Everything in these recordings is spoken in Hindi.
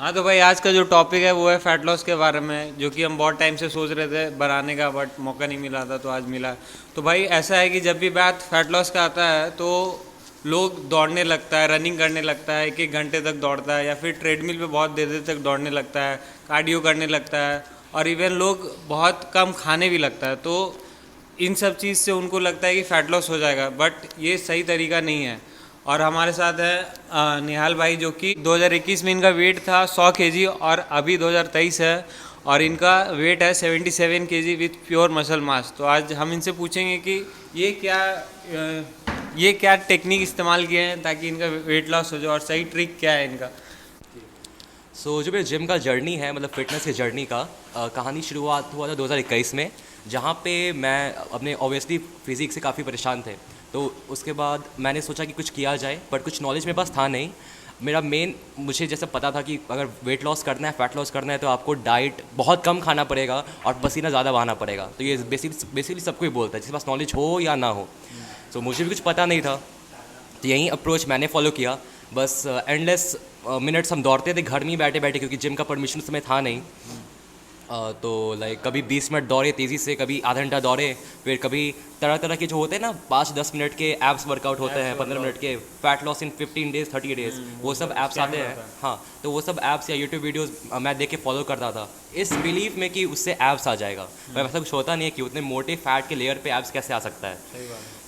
हाँ तो भाई आज का जो टॉपिक है वो है फैट लॉस के बारे में, जो कि हम बहुत टाइम से सोच रहे थे बनाने का, बट मौका नहीं मिला था तो आज मिला। तो भाई ऐसा है कि जब भी बात फैट लॉस का आता है तो लोग दौड़ने लगता है, रनिंग करने लगता है, 1-1 घंटे तक दौड़ता है, या फिर ट्रेडमिल पे बहुत देर देर तक दौड़ने लगता है, कार्डियो करने लगता है, और इवन लोग बहुत कम खाने भी लगता है। तो इन सब चीज़ से उनको लगता है कि फ़ैट लॉस हो जाएगा, बट ये सही तरीका नहीं है। और हमारे साथ है निहाल भाई, जो कि 2021 में इनका वेट था 100 केजी और अभी 2023 है और इनका वेट है 77 KG with pure muscle mass. तो आज हम इनसे पूछेंगे कि ये क्या टेक्निक इस्तेमाल किए हैं ताकि इनका वेट लॉस हो जाए, और सही ट्रिक क्या है इनका। जो मेरे जिम का जर्नी है, मतलब फिटनेस की जर्नी का कहानी शुरुआत हुआ था 2021 में, जहाँ पे मैं अपने ऑब्वियसली फिजिक से काफ़ी परेशान थे। तो उसके बाद मैंने सोचा कि कुछ किया जाए, बट कुछ नॉलेज मेरे पास था नहीं। मेरा मेन, मुझे जैसे पता था कि अगर वेट लॉस करना है, फैट लॉस करना है, तो आपको डाइट बहुत कम खाना पड़ेगा और पसीना ज़्यादा बहाना पड़ेगा। तो ये बेसिकली सबको ही बोलता है, जिसके पास नॉलेज हो या ना हो। तो मुझे भी कुछ पता नहीं था, तो यही अप्रोच मैंने फॉलो किया। बस एंडलेस मिनट्स हम दौड़ते थे घर में ही बैठे बैठे, क्योंकि जिम का परमिशन उस समय था नहीं। तो लाइक कभी 20 मिनट दौड़े तेज़ी से, कभी आधा घंटा दौड़े, फिर कभी तरह तरह के जो होते हैं ना 5-10 मिनट के एब्स वर्कआउट होते हैं, 15 मिनट के fat loss in 15 days 30 days, वो सब एप्स आते हैं। हाँ, तो वो सब एप्स या यूट्यूब वीडियोस मैं देख के फॉलो करता था, इस बिलीव में कि उससे एब्स आ जाएगा। पर वैसा कुछ होता नहीं है कि उतने मोटे फैट के लेयर पे एब्स कैसे आ सकता है।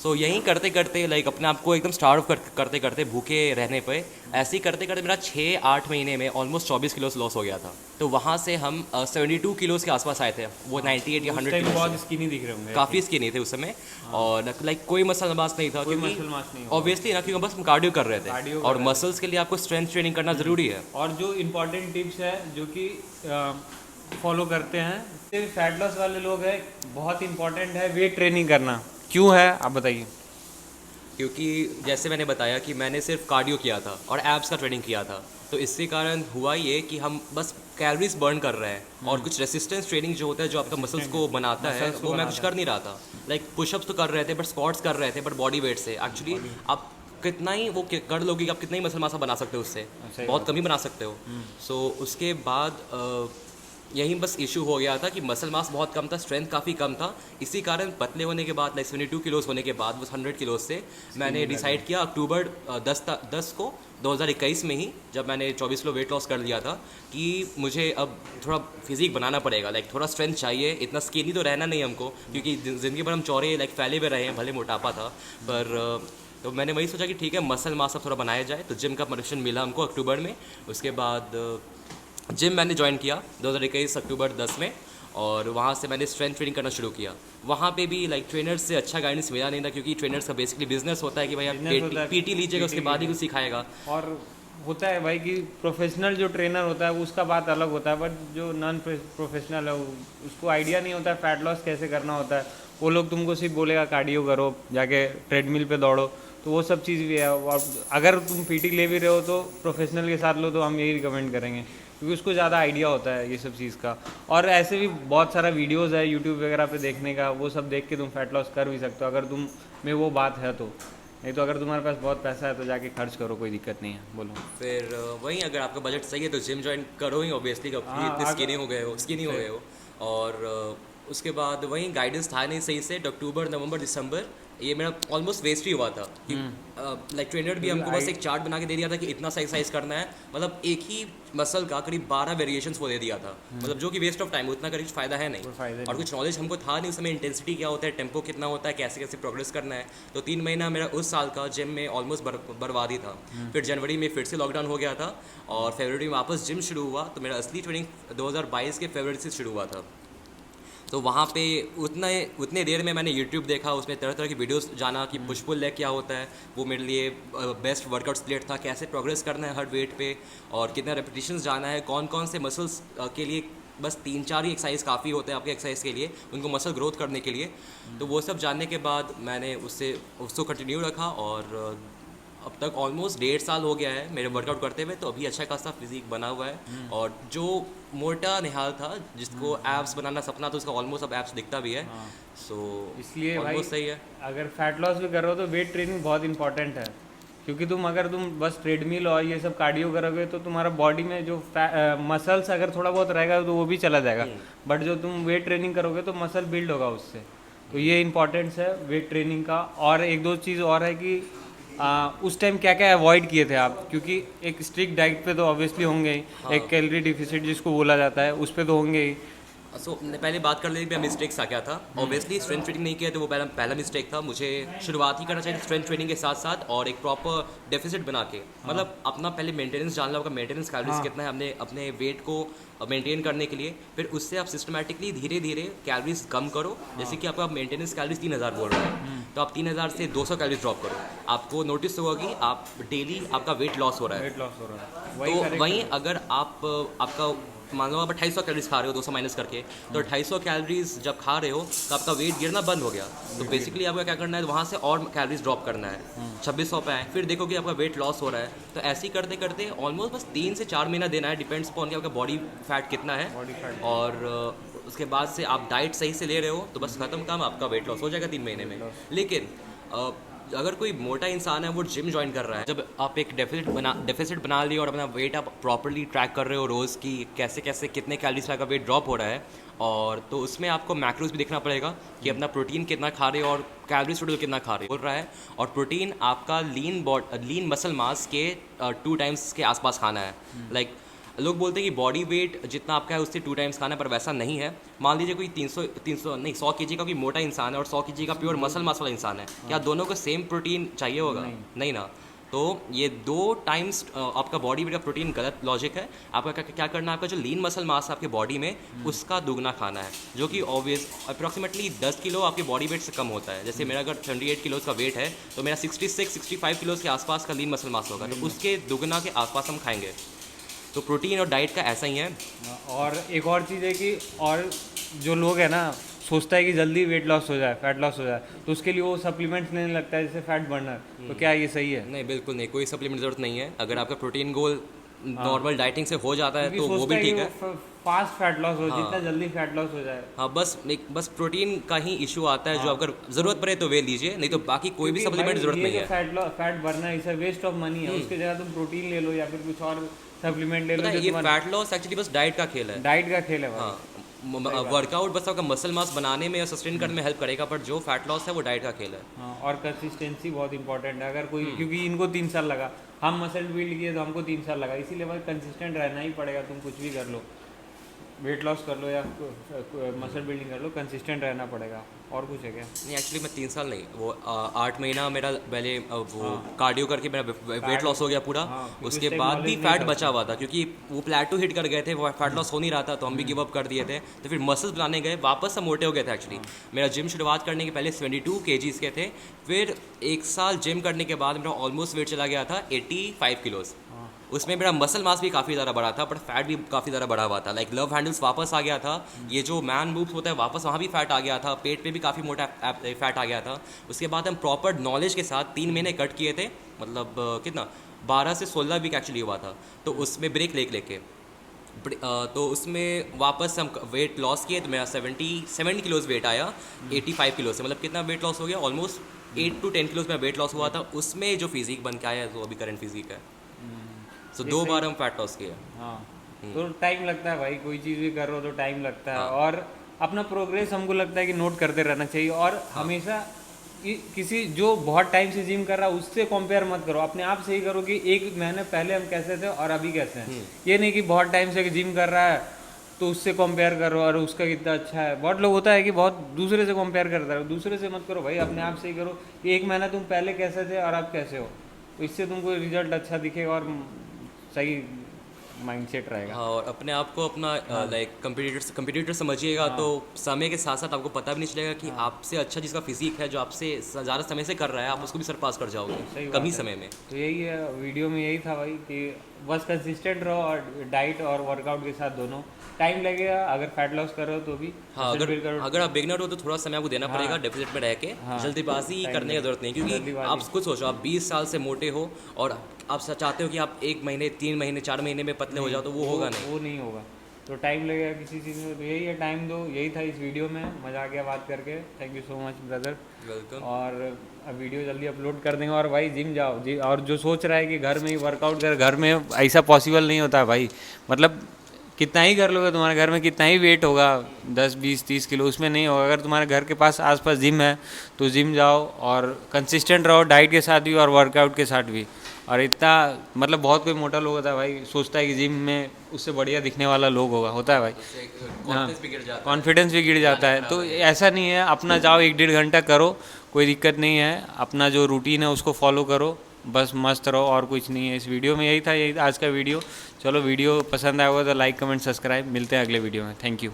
सो यहीं करते करते लाइक अपने आप को एकदम स्टार्व करते करते भूखे रहने पे, ऐसे ही करते करते मेरा 6-8 महीने में ऑलमोस्ट 24 किलो लॉस हो गया था। तो वहाँ से हम 72 किलोज़ के आसपास आए थे। वो 98 या 100 किलो, बहुत स्किनी दिख रहे होंगे, काफ़ी स्किनी थे उस समय। और लाइक कोई मसल मास नहीं था, क्योंकि मसल मास नहीं। ऑब्वियसली ना, क्योंकि बस हम कार्डियो कर रहे थे, और मसल्स के लिए आपको स्ट्रेंथ ट्रेनिंग करना ज़रूरी है। और जो इम्पोर्टेंट टिप्स है जो कि फॉलो करते हैं फैट लॉस वाले लोग हैं, बहुत इम्पोर्टेंट है वेट ट्रेनिंग करना। क्यों है आप बताइए। क्योंकि जैसे मैंने बताया कि मैंने सिर्फ कार्डियो किया था और एब्स का ट्रेनिंग किया था, तो इसके कारण हुआ ये कि हम बस कैलोरीज बर्न कर रहे हैं, और कुछ रेसिस्टेंस ट्रेनिंग जो होता है, जो आपका मसल्स को बनाता है, वो मैं कुछ कर नहीं रहा था। लाइक पुशअप्स तो कर रहे थे, बट स्क्वाट्स कर रहे थे, बट बॉडी वेट से एक्चुअली आप कितना ही वो कर लोगे कि आप कितना ही मसल मासा बना सकते हो, उससे बहुत कम ही बना सकते हो। सो उसके बाद यही बस इशू हो गया था कि मसल मास बहुत कम था, स्ट्रेंथ काफ़ी कम था। इसी कारण पतले होने के बाद, लाइक 72 किलोज़ होने के बाद, वो 100 किलोज़ से मैंने डिसाइड किया अक्टूबर 10 को 2021 में ही, जब मैंने 24 किलो वेट लॉस कर लिया था, कि मुझे अब थोड़ा फिजिक बनाना पड़ेगा, लाइक थोड़ा स्ट्रेंथ चाहिए। इतना स्किनी तो रहना नहीं हमको, क्योंकि ज़िंदगी भर हम चौड़े लाइक फैले हुए रहे हैं, भले मोटापा था, पर तो मैंने वही सोचा कि ठीक है, मसल मास अब थोड़ा बनाया जाए। तो जिम का परमिशन मिला हमको अक्टूबर में। उसके बाद जिम मैंने ज्वाइन किया 2021 अक्टूबर 10 में, और वहाँ से मैंने स्ट्रेंथ ट्रेनिंग करना शुरू किया। वहाँ पे भी लाइक ट्रेनर से अच्छा गाइडेंस मिला नहीं था, क्योंकि ट्रेनर्स का बेसिकली बिजनेस होता है कि भाई आप पीटी लीजिएगा, उसके बाद ही कुछ सिखाएगा। और होता है भाई कि प्रोफेशनल जो ट्रेनर होता है उसका बात अलग होता है, बट जो नॉन प्रोफेशनल है उसको आइडिया नहीं होता है फैट लॉस कैसे करना होता है। वो लोग तुमको सिर्फ बोलेगा कार्डियो करो, जाके ट्रेडमिल पे दौड़ो, तो वो सब चीज़ भी है। और अगर तुम पीटी ले भी रहे हो तो प्रोफेशनल के साथ लो, तो हम यही रिकमेंड करेंगे, क्योंकि उसको ज़्यादा आइडिया होता है ये सब चीज़ का। और ऐसे भी बहुत सारा वीडियोज़ है यूट्यूब वगैरह पे देखने का, वो सब देख के तुम फैट लॉस कर भी सकते हो, अगर तुम में वो बात है तो। नहीं तो अगर तुम्हारे पास बहुत पैसा है तो जाके खर्च करो, कोई दिक्कत नहीं है। बोलो। फिर वहीं अगर आपका बजट सही है तो जिम ज्वाइन करो ही, ऑब्वियसली, इतने स्किनी हो गए हो। और उसके बाद वहीं गाइडेंस था नहीं सही से। अक्टूबर नवंबर दिसंबर ये मेरा ऑलमोस्ट वेस्ट ही हुआ था, कि लाइक ट्रेनर भी हमको बस एक चार्ट बना के दे दिया था कि इतना सा एक्सरसाइज करना है, मतलब एक ही मसल का करीब 12 वेरिएशंस वो दे दिया था, मतलब जो कि वेस्ट ऑफ टाइम, उतना करीब फ़ायदा है नहीं। और कुछ नॉलेज हमको था नहीं उस समय, इंटेंसिटी क्या होता है, टेम्पो कितना होता है, कैसे कैसे प्रोग्रेस करना है। तो 3 महीना मेरा उस साल का जिम में ऑलमोस्ट बर्बाद ही था। फिर जनवरी में फिर से लॉकडाउन हो गया था, और फरवरी में वापस जिम शुरू हुआ। तो मेरा असली ट्रेनिंग 2022 के फरवरी से शुरू हुआ था। तो वहाँ पे उतने देर में मैंने यूट्यूब देखा, उसमें तरह तरह की वीडियोस जाना कि पुश पुल लेग क्या होता है, वो मेरे लिए बेस्ट वर्कआउट स्प्लिट था, कैसे प्रोग्रेस करना है हर वेट पे, और कितना रेपिटेशंस जाना है, कौन कौन से मसल्स के लिए बस 3-4 ही एक्सरसाइज काफ़ी होते हैं आपके एक्सरसाइज के लिए, उनको मसल ग्रोथ करने के लिए। तो वो सब जानने के बाद मैंने उसको कंटिन्यू रखा, और अब तक ऑलमोस्ट 1.5 साल हो गया है मेरे वर्कआउट करते हुए। तो अभी अच्छा खासा फिजिक बना हुआ है, और जो मोटा निहाल था, जिसको एब्स बनाना सपना, तो उसका ऑलमोस्ट अब एब्स दिखता भी है। सो इसलिए भाई ऑलमोस्ट सही है। अगर फैट लॉस भी कर रहे हो तो वेट ट्रेनिंग बहुत इंपॉर्टेंट है। क्योंकि अगर तुम बस ट्रेडमिल और ये सब कार्डियो करोगे तो तुम्हारा बॉडी में जो मसल्स अगर थोड़ा बहुत रहेगा तो वो भी चला जाएगा, बट जो तुम वेट ट्रेनिंग करोगे तो मसल बिल्ड होगा उससे। तो ये इंपॉर्टेंस है वेट ट्रेनिंग का। और एक दो चीज़ और है कि उस टाइम क्या क्या अवॉइड किए थे आप, क्योंकि एक स्ट्रिक्ट डाइट पे तो ऑब्वियसली होंगे ही, एक कैलोरी डिफिसिट जिसको बोला जाता है उस पे तो होंगे ही। पहले बात कर लेते हैं मिस्टेक्स क्या था। ऑब्वियसली स्ट्रेंथ ट्रेनिंग नहीं किया तो वो पहला मिस्टेक था। मुझे शुरुआत ही करना चाहिए स्ट्रेंथ ट्रेनिंग के साथ साथ और एक प्रॉपर डेफिसिट बना के, मतलब अपना पहले मेंटेनेंस जानना होगा, मेंटेनेंस कैलोरीज कितना है हमने अपने वेट को मेंटेन करने के लिए। फिर उससे आप सिस्टमेटिकली धीरे धीरे कैलोरीज कम करो। जैसे कि आपका मेंटेनेंस कैलोरीज 3000 बोल रहा है, तो आप 3000 से 200 कैलोरीज ड्रॉप करो। आपको नोटिस होगा कि आप डेली आपका वेट लॉस हो रहा है। वेट लॉस हो रहा है, तो वहीं अगर आप आपका मान लो आप 250 कैलोरीज खा रहे हो 200 माइनस करके, तो 250 कैलोरीज जब खा रहे हो तो आपका वेट गिरना बंद हो गया। तो बेसिकली आपको क्या करना है, वहाँ से और कैलोरीज ड्रॉप करना है, 2600 पे आए, फिर देखो कि आपका वेट लॉस हो रहा है। तो ऐसे ही करते करते ऑलमोस्ट बस 3 से 4 महीना देना है, डिपेंड्स अपॉन कि आपका बॉडी फैट कितना है। और उसके बाद से आप डाइट सही से ले रहे हो तो बस खत्म काम, आपका वेट लॉस हो जाएगा 3 महीने में। लेकिन अगर कोई मोटा इंसान है वो जिम ज्वाइन कर रहा है, जब आप एक डेफिसिट बना लिए और अपना वेट आप प्रॉपर्ली ट्रैक कर रहे हो रोज़ की कैसे कैसे कितने कैलोरीज का वेट ड्रॉप हो रहा है, और तो उसमें आपको मैक्रोज भी देखना पड़ेगा कि अपना प्रोटीन कितना खा रहे हो और कैलोरीज टोटल कितना खा रहे हो बोल रहा है। और प्रोटीन आपका लीन मसल मास के 2 टाइम्स के आसपास खाना है। लाइक लोग बोलते हैं कि बॉडी वेट जितना आपका है उससे 2 टाइम्स खाना है, पर वैसा नहीं है। मान लीजिए कोई 300 नहीं 100 केजी का कोई मोटा इंसान है और 100 केजी का प्योर मसल मास वाला इंसान है, क्या दोनों को सेम प्रोटीन चाहिए होगा? नहीं ना। तो ये 2 टाइम्स आपका बॉडी वेट का प्रोटीन गलत लॉजिक है। आपका क्या करना है, आपका जो लीन मसल मास है आपके बॉडी में उसका दुगना खाना है, जो कि ऑब्वियस अप्रॉक्सीमेटली 10 किलो आपके बॉडी वेट से कम होता है। जैसे मेरा अगर 78 किलोज़ का वेट है तो मेरा 66-65 किलोज़ के आसपास का लीन मसल मास होगा, तो उसके दुगना के आसपास हम खाएंगे। तो प्रोटीन और डाइट का ऐसा ही है। और एक और चीज़ है कि और जो लोग हैं ना सोचता है कि जल्दी वेट लॉस हो जाए, फैट लॉस हो जाए, तो उसके लिए वो सप्लीमेंट्स लेने लगता है जैसे फैट बर्नर। तो क्या ये सही है? नहीं, बिल्कुल नहीं, कोई सप्लीमेंट ज़रूरत नहीं है। अगर आपका प्रोटीन गोल नॉर्मल डाइटिंग से हो जाता है तो वो भी ठीक है। फास्ट फैट लॉस हो, जितना जल्दी फैट लॉस हो जाए। हाँ, बस प्रोटीन का ही इशू आता है, जो अगर ज़रूरत पड़े तो वे लीजिए, नहीं तो बाकी कोई भी सप्लीमेंट ज़रूरत नहीं है। फैट बर्नर इसे वेस्ट ऑफ मनी है, उसकी जगह तुम प्रोटीन ले लो या फिर कुछ और सप्लीमेंट ले लो। ये फैट लॉस एक्चुअली बस डाइट का खेल है, डाइट का खेल है। हाँ, वर्कआउट बस आपका मसल मास बनाने में या सस्टेन करने में हेल्प करेगा, बट जो फैट लॉस है वो डाइट का खेल है। हाँ, और कंसिस्टेंसी बहुत इंपॉर्टेंट है। अगर कोई क्योंकि इनको 3 साल लगा, हम मसल बिल्ड किए तो हमको 3 साल लगा, इसीलिए भाई कंसिस्टेंट रहना ही पड़ेगा। तुम कुछ भी कर लो, वेट लॉस कर लो या मसल बिल्डिंग कर लो, कंसिस्टेंट रहना पड़ेगा। और कुछ है क्या? नहीं, एक्चुअली मैं 3 साल नहीं, वो 8 महीना मेरा पहले वो कार्डियो करके मेरा वेट लॉस हो गया पूरा। उसके बाद भी फैट बचा हुआ था, क्योंकि वो प्लेटो हिट कर गए थे, वो फैट लॉस हो नहीं रहा था, तो हम भी गिव अप कर दिए थे। तो फिर मसल्स बनाने गए, वापस हम मोटे हो गए थे। एक्चुअली मेरा जिम शुरुआत करने के पहले 72 kgs के थे, फिर 1 साल जिम करने के बाद मेरा ऑलमोस्ट वेट चला गया था 85 किलोज़। उसमें मेरा मसल मास भी काफ़ी ज़्यादा बढ़ा था, बट फैट भी काफ़ी ज़्यादा बढ़ा हुआ था। लाइक लव हैंडल्स वापस आ गया था, ये जो मैन मूव्स होता है वापस वहाँ भी फैट आ गया था, पेट पे भी काफ़ी मोटा फैट आ गया था। उसके बाद हम प्रॉपर नॉलेज के साथ 3 महीने कट किए थे, मतलब कितना 12 से 16 वीक एक्चुअली हुआ था। तो उसमें ब्रेक लेके तो उसमें वापस हम वेट लॉस किए, तो मेरा 77 किलोज़ वेट आया 85 किलो से। मतलब कितना वेट लॉस हो गया, ऑलमोस्ट 8 to 10 किलोज़ में वेट लॉस हुआ था। उसमें जो फिजिक बन के आया है वो अभी करंट फिजिक है। तो 2 बार हम फैट लॉस किए। हाँ, तो टाइम लगता है भाई, कोई चीज़ भी कर रहे हो तो टाइम लगता है। और अपना प्रोग्रेस हमको लगता है कि नोट करते रहना चाहिए। और हमेशा किसी जो बहुत टाइम से जिम कर रहा है उससे कंपेयर मत करो, अपने आप से ही करो कि 1 महीने पहले हम कैसे थे और अभी कैसे हैं। ये नहीं कि बहुत टाइम से जिम कर रहा है तो उससे कंपेयर करो और उसका कितना अच्छा है। बहुत लोग होता है कि बहुत दूसरे से कंपेयर करता है, दूसरे से मत करो भाई, अपने आप से ही करो कि 1 महीना तुम पहले कैसे थे और अब कैसे हो। तो इससे तुमको रिजल्ट अच्छा दिखेगा और सही माइंडसेट रहेगा। हाँ, और अपने आप को अपना लाइक कंपटीटर समझिएगा। तो समय के साथ साथ आपको पता भी नहीं चलेगा कि आपसे अच्छा जिसका फिजिक है, जो आपसे ज़्यादा समय से कर रहा है, आप उसको भी सरपास कर जाओगे कम ही समय में। तो यही है, वीडियो में यही था भाई कि बस कंसिस्टेंट रहो और डाइट और वर्कआउट के साथ दोनों। टाइम लगेगा अगर फैट लॉस कर रहे हो तो भी। हाँ, अगर आप बिगनर हो तो थोड़ा समय आपको देना पड़ेगा डेफिसिट में रह के। जल्दीबाजी करने की जरूरत नहीं, क्योंकि आप खुद सोचो, आप 20 साल से मोटे हो और आप चाहते हो कि आप 1 महीने 3 महीने 4 महीने में पतले हो जाओ, तो वो होगा नहीं, वो नहीं होगा। तो टाइम लगेगा किसी चीज़ में, तो यही है, टाइम दो। यही था इस वीडियो में, मज़ा आ गया बात करके। Thank you so much brother. Welcome. और अब वीडियो जल्दी अपलोड कर देंगे। और भाई जिम जाओ जी, और जो सोच रहा है कि घर में ही वर्कआउट कर, घर में ऐसा पॉसिबल नहीं होता भाई। मतलब कितना ही कर लोगे, तुम्हारे घर में कितना ही वेट होगा 10 20 30 किलो, उसमें नहीं होगा। अगर तुम्हारे घर के पास आसपास जिम है तो जिम जाओ और कंसिस्टेंट रहो डाइट के साथ भी और वर्कआउट के साथ भी। और इतना मतलब बहुत कोई मोटा लोग होता है भाई, सोचता है कि जिम में उससे बढ़िया दिखने वाला लोग होता है भाई, कॉन्फिडेंस भी गिर जाता है। कॉन्फिडेंस भी गिर जाता है। तो ऐसा नहीं है, अपना जाओ 1-1.5 घंटा करो, कोई दिक्कत नहीं है। अपना जो रूटीन है उसको फॉलो करो, बस मस्त रहो, और कुछ नहीं है। इस वीडियो में यही था, यही आज का वीडियो। चलो वीडियो पसंद आया होगा तो लाइक कमेंट सब्सक्राइब, मिलते हैं अगले वीडियो में। Thank you.